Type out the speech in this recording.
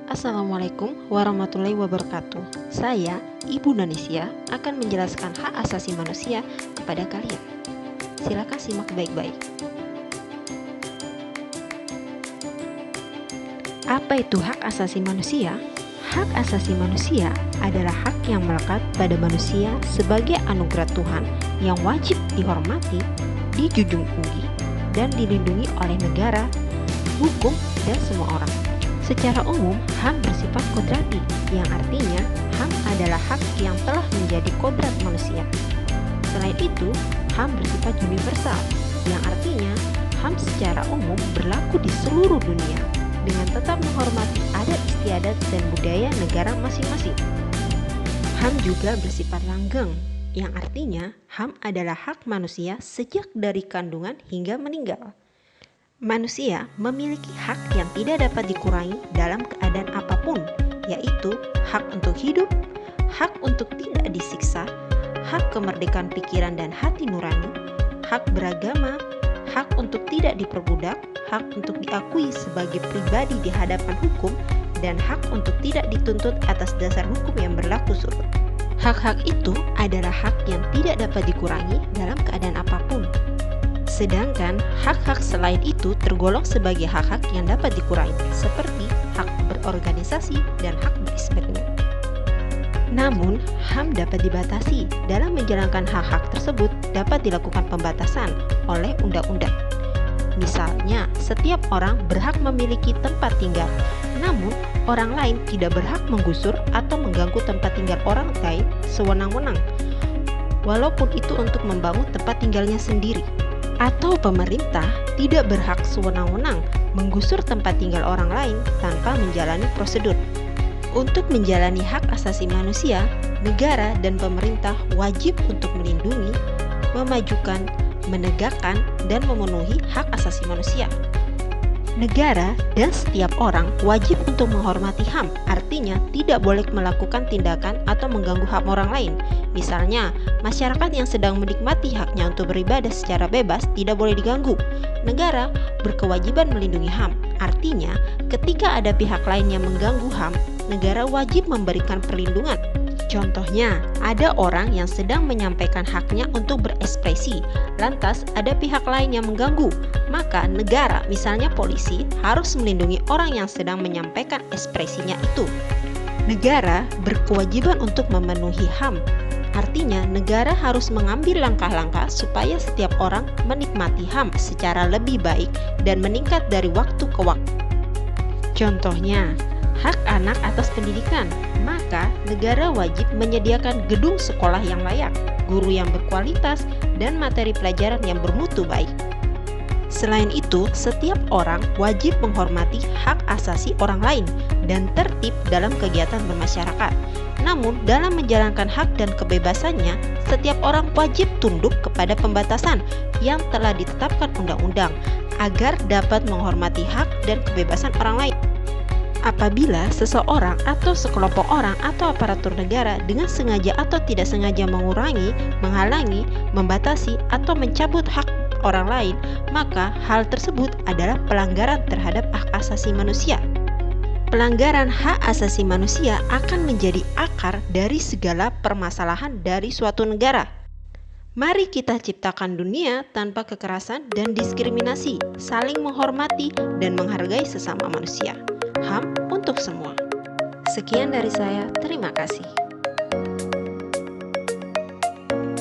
Assalamualaikum warahmatullahi wabarakatuh. Saya, Ibu Nanisya, akan menjelaskan hak asasi manusia kepada kalian. Silakan simak baik-baik. Apa itu hak asasi manusia? Hak asasi manusia adalah hak yang melekat pada manusia sebagai anugerah Tuhan yang wajib dihormati, dijunjung tinggi, dan dilindungi oleh negara, hukum, dan semua orang. Secara umum, HAM bersifat kodrati, yang artinya HAM adalah hak yang telah menjadi kodrat manusia. Selain itu, HAM bersifat universal, yang artinya HAM secara umum berlaku di seluruh dunia, dengan tetap menghormati adat istiadat dan budaya negara masing-masing. HAM juga bersifat langgeng, yang artinya HAM adalah hak manusia sejak dari kandungan hingga meninggal. Manusia memiliki hak yang tidak dapat dikurangi dalam keadaan apapun, yaitu hak untuk hidup, hak untuk tidak disiksa, hak kemerdekaan pikiran dan hati nurani, hak beragama, hak untuk tidak diperbudak, hak untuk diakui sebagai pribadi di hadapan hukum, dan hak untuk tidak dituntut atas dasar hukum yang berlaku surut. Hak-hak itu adalah hak yang tidak dapat dikurangi dalam keadaan apapun. Sedangkan hak-hak selain itu tergolong sebagai hak-hak yang dapat dikurangi, seperti hak berorganisasi dan hak bereksperimen. Namun, HAM dapat dibatasi. Dalam menjalankan hak-hak tersebut dapat dilakukan pembatasan oleh undang-undang. Misalnya, setiap orang berhak memiliki tempat tinggal, namun orang lain tidak berhak menggusur atau mengganggu tempat tinggal orang lain sewenang-wenang, walaupun itu untuk membangun tempat tinggalnya sendiri. Atau pemerintah tidak berhak sewenang-wenang menggusur tempat tinggal orang lain tanpa menjalani prosedur. Untuk menjalani hak asasi manusia, negara dan pemerintah wajib untuk melindungi, memajukan, menegakkan, dan memenuhi hak asasi manusia. Negara dan setiap orang wajib untuk menghormati HAM, artinya tidak boleh melakukan tindakan atau mengganggu hak orang lain. Misalnya, masyarakat yang sedang menikmati haknya untuk beribadah secara bebas tidak boleh diganggu. Negara berkewajiban melindungi HAM, artinya ketika ada pihak lain yang mengganggu HAM, negara wajib memberikan perlindungan. Contohnya, ada orang yang sedang menyampaikan haknya untuk berekspresi, lantas ada pihak lain yang mengganggu, maka negara, misalnya polisi, harus melindungi orang yang sedang menyampaikan ekspresinya itu. Negara berkewajiban untuk memenuhi HAM, artinya negara harus mengambil langkah-langkah supaya setiap orang menikmati HAM secara lebih baik dan meningkat dari waktu ke waktu. Contohnya, hak anak atas pendidikan, maka negara wajib menyediakan gedung sekolah yang layak, guru yang berkualitas, dan materi pelajaran yang bermutu baik. Selain itu, setiap orang wajib menghormati hak asasi orang lain dan tertib dalam kegiatan bermasyarakat. Namun, dalam menjalankan hak dan kebebasannya, setiap orang wajib tunduk kepada pembatasan yang telah ditetapkan undang-undang agar dapat menghormati hak dan kebebasan orang lain. Apabila seseorang atau sekelompok orang atau aparatur negara dengan sengaja atau tidak sengaja mengurangi, menghalangi, membatasi, atau mencabut hak orang lain, maka hal tersebut adalah pelanggaran terhadap hak asasi manusia. Pelanggaran hak asasi manusia akan menjadi akar dari segala permasalahan dari suatu negara. Mari kita ciptakan dunia tanpa kekerasan dan diskriminasi, saling menghormati dan menghargai sesama manusia. HAM untuk semua. Sekian dari saya, terima kasih.